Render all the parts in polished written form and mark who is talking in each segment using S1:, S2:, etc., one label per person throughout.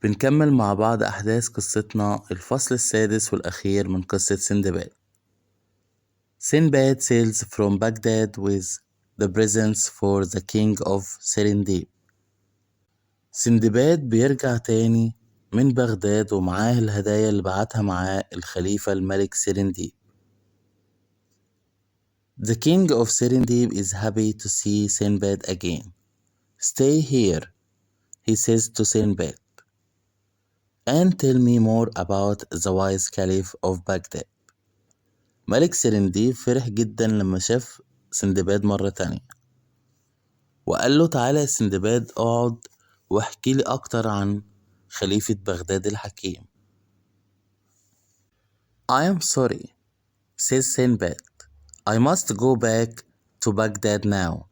S1: بنكمل مع بعض أحداث قصتنا الفصل السادس والأخير من قصة سندباد. Sinbad sails from Baghdad with the presents for the king of Serendip. سندباد بيرجع تاني من بغداد ومعاه الهدايا اللي بعتها معاه الخليفة الملك سيرنديب. The king of Serendip is happy to see Sinbad again. Stay here, he says to Sinbad, and tell me more about the wise caliph of Baghdad. ملك سرنديب فرح جدا لما شاف سندباد مرة تانية، وقال له تعالى يا سندباد اقعد واحكي لي أكتر عن خليفة بغداد الحكيم. I am sorry, says Sinbad. I must go back to Baghdad now.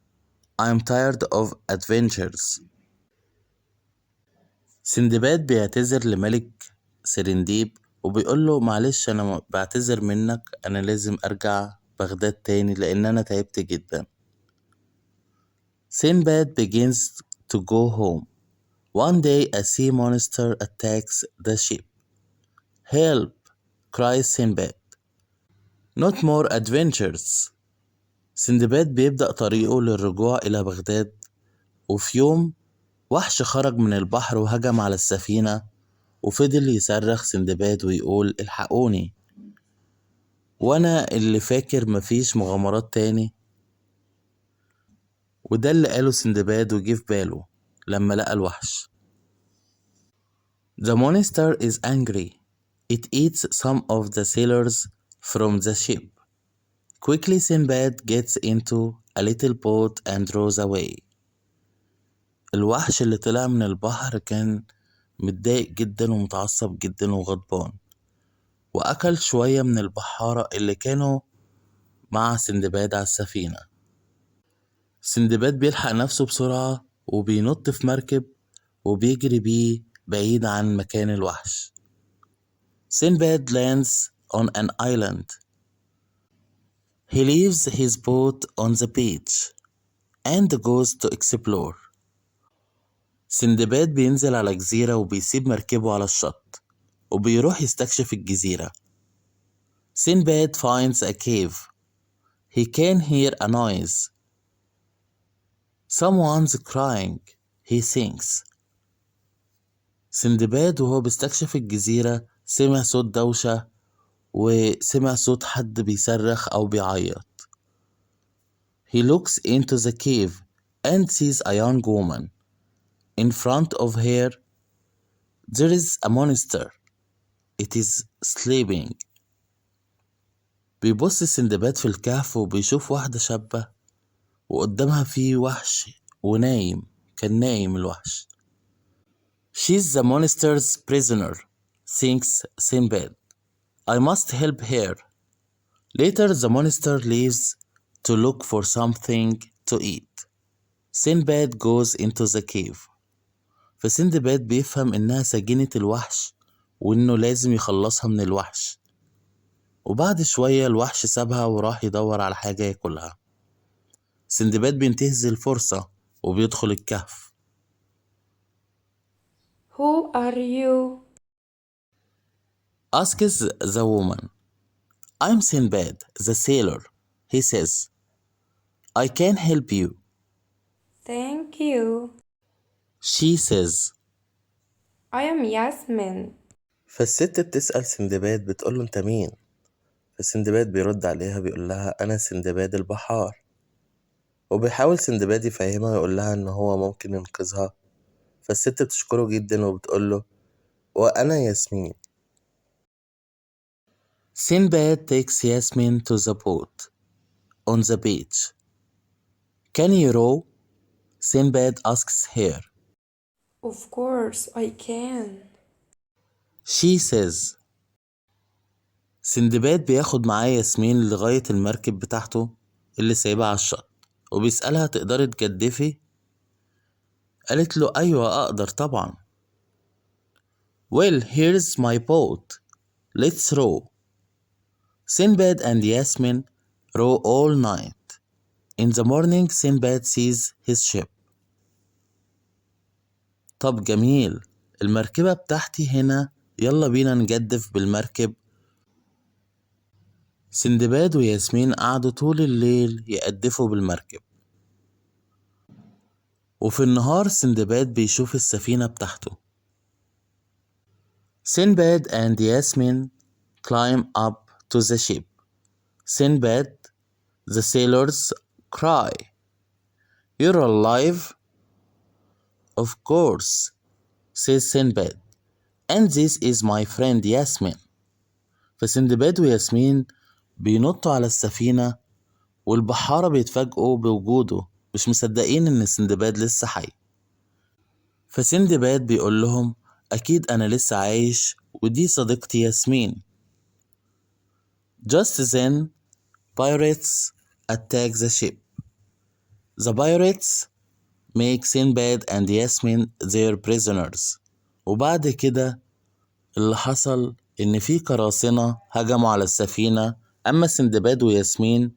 S1: I am tired of adventures. سندباد بيعتذر لملك سرنديب وبيقول له معلش أنا بعتذر منك، أنا لازم أرجع بغداد تاني لأن أنا تعبت جدا. Sinbad begins to go home. One day a sea monster attacks the ship. Help! cries Sinbad. Not more adventures. سندباد بيبدأ طريقه للرجوع إلى بغداد، وفي يوم وحش خرج من البحر وهجم على السفينة، وفضل يصرخ سندباد ويقول الحقوني، وأنا اللي فاكر مفيش مغامرات تاني. وده اللي قاله سندباد وجه في باله لما لقى الوحش. The monster is angry. It eats some of the sailors from the ship. Quickly Sinbad gets into a little boat and rows away. الوحش اللي طلع من البحر كان متضايق جدا ومتعصب جدا وغضبان، وأكل شوية من البحارة اللي كانوا مع سندباد على السفينة. سندباد بيلحق نفسه بسرعة وبينط في مركب وبيجري بيه بعيد عن مكان الوحش. Sinbad lands on an island. He leaves his boat on the beach and goes to explore. سندباد بينزل على جزيرة وبيسيب مركبه على الشط وبيروح يستكشف الجزيرة. Sinbad finds a cave. He can hear a noise. Someone's crying, he thinks. سندباد وهو بيستكشف الجزيرة سمع صوت دوشة وسمع صوت حد بيصرخ أو بيعيط. He looks into the cave and sees a young woman. In front of her, there is a monster. It is sleeping. بيبص سندباد في الكهف وبيشوف واحدة شابة وقدامها في وحش ونايم، كان نايم الوحش. She's the monster's prisoner, thinks Sinbad. I must help her. Later the monster leaves to look for something to eat. Sinbad goes into the cave. فسندباد بيفهم إنها سجينة الوحش وإنه لازم يخلصها من الوحش. وبعد شوية الوحش سابها وراح يدور على حاجة ياكلها. سندباد بينتهز الفرصة وبيدخل الكهف.
S2: Who are you?
S1: asks the woman. I'm Sinbad, the sailor, he says. I can help you.
S2: Thank you.
S1: She says.
S2: I am Yasmin.
S1: فالست بتسأل سندباد بتقوله انت مين؟ فسندباد بيرد عليها بيقول لها أنا سندباد البحار. وبيحاول سندباد يفهمها ويقول لها إن هو ممكن ينقذها. فالست بتشكره جدا وبتقوله وأنا ياسمين. Sinbad takes Yasmin to the boat on the beach. Can you row? Sinbad asks her.
S2: Of course I can.
S1: She says. سندباد بياخد معاه ياسمين لغاية المركب بتاعته اللي سايبها على الشط وبيسألها تقدري تجدفي؟ قالت له أيوة أقدر طبعا. Well, here's my boat. Let's row. Sinbad and Yasmin row all night. In the morning Sinbad sees his ship. طب جميل، المركبة بتاعتي هنا، يلا بينا نجدف بالمركب. سندباد وياسمين قعدوا طول الليل يقدفوا بالمركب، وفي النهار سندباد بيشوف السفينة بتاعته. Sinbad and Yasmin climb up to the ship. Sinbad, the sailors cry, "You're alive?" "Of course," says Sinbad, "and this is my friend Yasmin." فسندباد وياسمين بينطوا على السفينة، والبحارة بيتفاجئوا بوجوده، مش مصدقين إن سندباد لسه حي. فسندباد بيقول لهم أكيد أنا لسه عايش، ودي صديقتي ياسمين. Just then, pirates attack the ship. The pirates make Sinbad and Yasmin their prisoners. وبعد كده اللي حصل إن في قراصنة هجموا على السفينة، أما سندباد وياسمين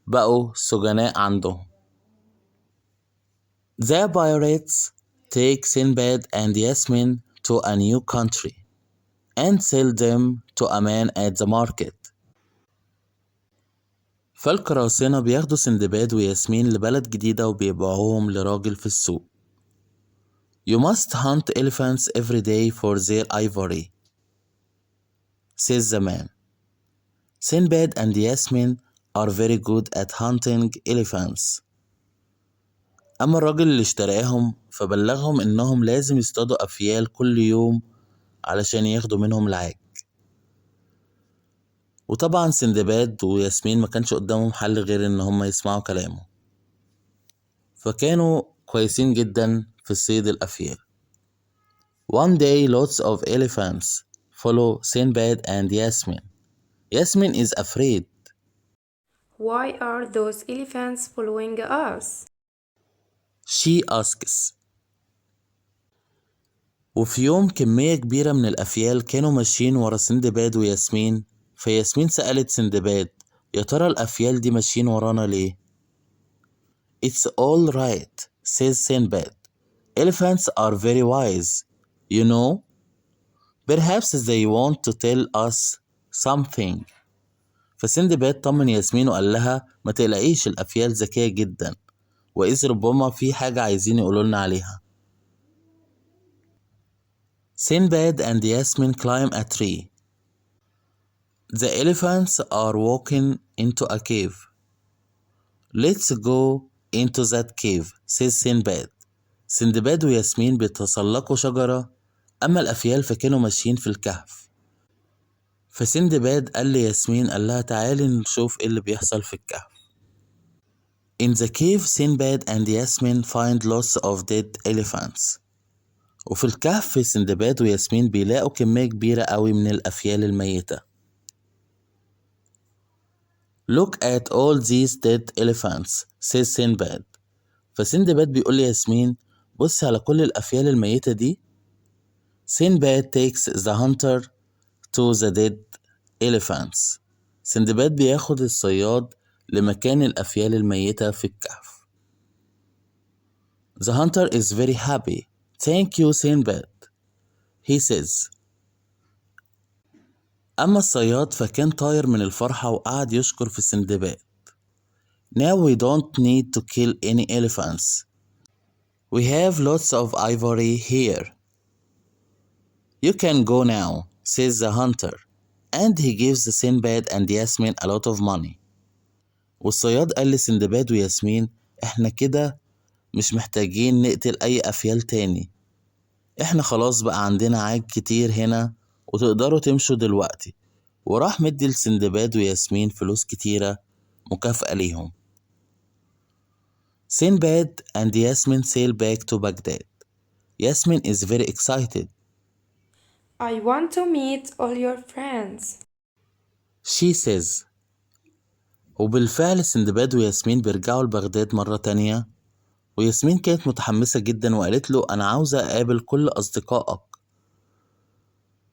S1: بقوا سجناء عندهم. The pirates take Sinbad and Yasmin to a new country and sell them to a man at the market. فالقراصنة بياخدوا سندباد وياسمين لبلد جديدة وبيبيعوهم لراجل في السوق. You must hunt elephants every day for their ivory, says the man. Sinbad and Yasmin are very good at hunting elephants. أما الراجل اللي اشتراهم فبلغهم إنهم لازم يصطادوا أفيال كل يوم علشان ياخدوا منهم العاج. وطبعا سندباد وياسمين ما كانش قدامهم حل غير إن هم يسمعوا كلامه، فكانوا كويسين جدا في صيد الأفيال. One day lots of elephants follow Sinbad and Yasmin. Yasmin is afraid.
S2: Why are those elephants following us?
S1: She asks. وفي يوم كمية كبيرة من الأفيال كانوا ماشيين ورا سندباد وياسمين، فياسمين سألت سندباد يا ترى الأفيال دي ماشيين ورانا ليه؟ It's all right, says Sinbad. Elephants are very wise, you know. Perhaps they want to tell us something. فسندباد طمن ياسمين وقال لها ما تقلقيش، الأفيال ذكية جدا، وإذ ربما في حاجة عايزين يقولوا لنا عليها. Sinbad and Yasmin climb a tree. The elephants are walking into a cave. Let's go into that cave, says Sinbad. سندباد وياسمين بيتسلقوا شجرة، أما الأفيال فكانوا ماشيين في الكهف. فسندباد قال لياسمين قال لها تعالي نشوف إيه اللي بيحصل في الكهف. In the cave, Sinbad and Yasmin find lots of dead elephants. وفي الكهف سندباد وياسمين بيلاقوا كمية كبيرة قوي من الأفيال الميتة. Look at all these dead elephants, says Sinbad. فسندباد بيقول لياسمين بص على كل الأفيال الميتة دي. Sinbad takes the hunter to the dead elephants. سندباد بياخد الصياد لمكان الأفيال الميتة في الكهف. The hunter is very happy. Thank you, Sinbad, he says. أما الصياد فكان طاير من الفرحة وقعد يشكر في سندباد. Now we don't need to kill any elephants. We have lots of ivory here. You can go now, says the hunter, and he gives Sinbad and Yasmin a lot of money. والصياد قال لسندباد وياسمين احنا كده مش محتاجين نقتل أي أفيال تاني، احنا خلاص بقى عندنا عاج كتير هنا وتقدروا تمشوا دلوقتي. وراح مدي لسندباد وياسمين فلوس كتيرة مكافأة ليهم. Sinbad and Yasmin sail back to Baghdad. Yasmin is very excited.
S2: I want to meet all your friends.
S1: She says. وبالفعل سندباد وياسمين بيرجعوا لبغداد مرة تانية، وياسمين كانت متحمسة جدا وقالت له أنا عاوزة أقابل كل أصدقائك.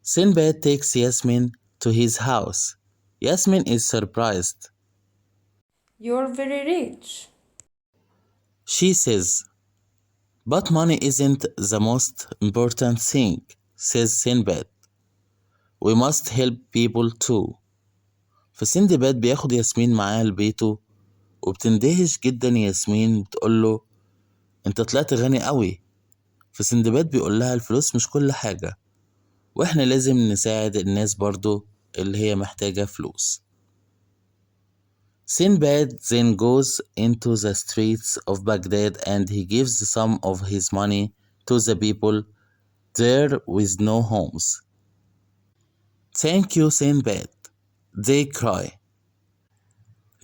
S1: Sinbad takes Yasmin to his house. Yasmin is surprised.
S2: You're very rich.
S1: She says. But money isn't the most important thing, says Sinbad. We must help people too. فسندباد بياخد ياسمين معاه لبيته، وبتندهش جدا ياسمين، بتقوله انت طلعت غني قوي. فسندباد بيقول لها الفلوس مش كل حاجة، واحنا لازم نساعد الناس برضو اللي هي محتاجة فلوس. Sinbad then goes into the streets of Baghdad and he gives some of his money to the people there with no homes. Thank you, Sinbad, they cry.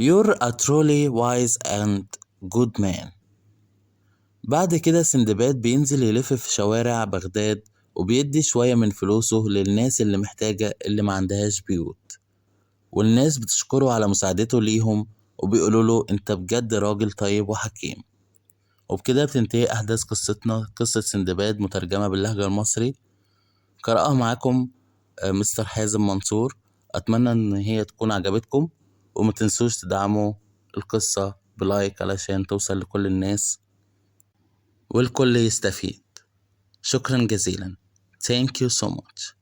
S1: You're a truly wise and good man. بعد كده سندباد بينزل يلف في شوارع بغداد وبيدي شوية من فلوسه للناس اللي محتاجة اللي ما عندهاش بيوت، والناس بتشكره على مساعدته ليهم وبيقولوا له انت بجد راجل طيب وحكيم. وبكده بتنتهي أحداث قصتنا، قصة سندباد مترجمة باللهجة المصري. قرأها معاكم مستر حازم منصور. أتمنى إن هي تكون عجبتكم، وما تنسوش تدعموا القصة بلايك علشان توصل لكل الناس والكل يستفيد. شكرا جزيلا. Thank you so much.